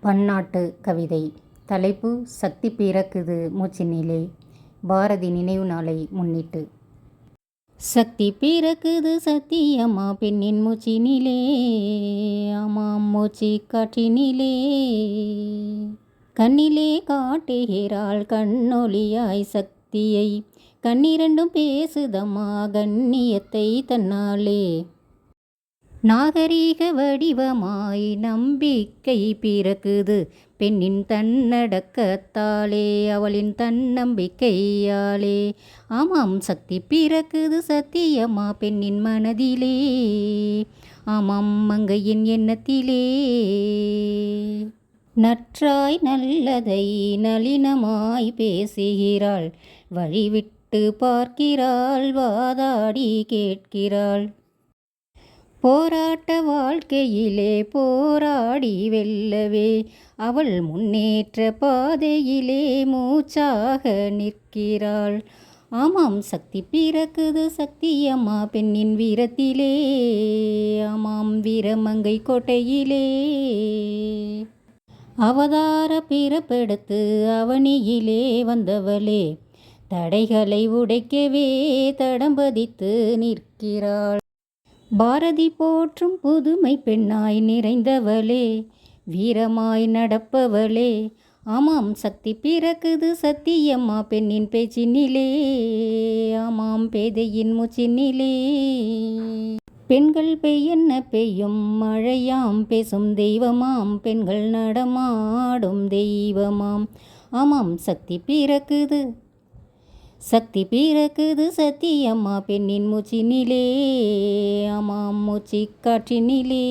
பன்னாட்டு கவிதை. தலைப்பு: சக்தி பிறக்குது மூச்சினிலே. பாரதி நினைவு நாளை முன்னிட்டு. சக்தி பிறக்குது சத்தியம்மா பெண்ணின் மூச்சினிலே, ஆமாம் மூச்சு காற்றினிலே. கண்ணிலே காட்டுகிறாள் கண்ணொளியாய் சக்தியை, கண்ணிரண்டும் பேசுதம்மா கண்ணியத்தை தன்னாலே. நாகரீக வடிவமாய் நம்பிக்கை பிறக்குது பெண்ணின் தன்னடக்கத்தாலே, அவளின் தன்னம்பிக்கையாலே. ஆமாம் சக்தி பிறக்குது சத்தியம்மா பெண்ணின் மனதிலே, ஆமாம் மங்கையின் எண்ணத்திலே. நற்றாய் நல்லதை நளினமாய் பேசுகிறாள், வழிவிட்டு பார்க்கிறாள், வாதாடி கேட்கிறாள். போராட்ட வாழ்க்கையிலே போராடி வெல்லவே, அவள் முன்னேற்ற பாதையிலே மூச்சாக நிற்கிறாள். ஆமாம் சக்தி பிறக்குது சத்தியம்மா பெண்ணின் வீரத்திலே, ஆமாம் வீரமங்கை கோட்டையிலே. அவதார பிறப்பெடுத்து அவனியிலே வந்தவளே, தடைகளை உடைக்கவே தடம்பதித்து நிற்கிறாள். பாரதி போற்றும் புதுமை பெண்ணாய் நிறைந்தவளே, வீரமாய் நடப்பவளே. ஆமாம் சக்தி பிறக்குது சத்தியம்மா பெண்ணின் பேச்சினிலே, ஆமாம் பேதையின் மூச்சினிலே. பெண்கள் பெய்யென்ன பெய்யும் மழையாம் பேசும் தெய்வமாம், பெண்கள் நடமாடும் தெய்வமாம். ஆமாம் சக்தி பிறக்குது சக்தி பிறக்குது சத்தியம்மா பெண்ணின் மூச்சினிலே, ஆமாம் மூச்சு காற்றினிலே.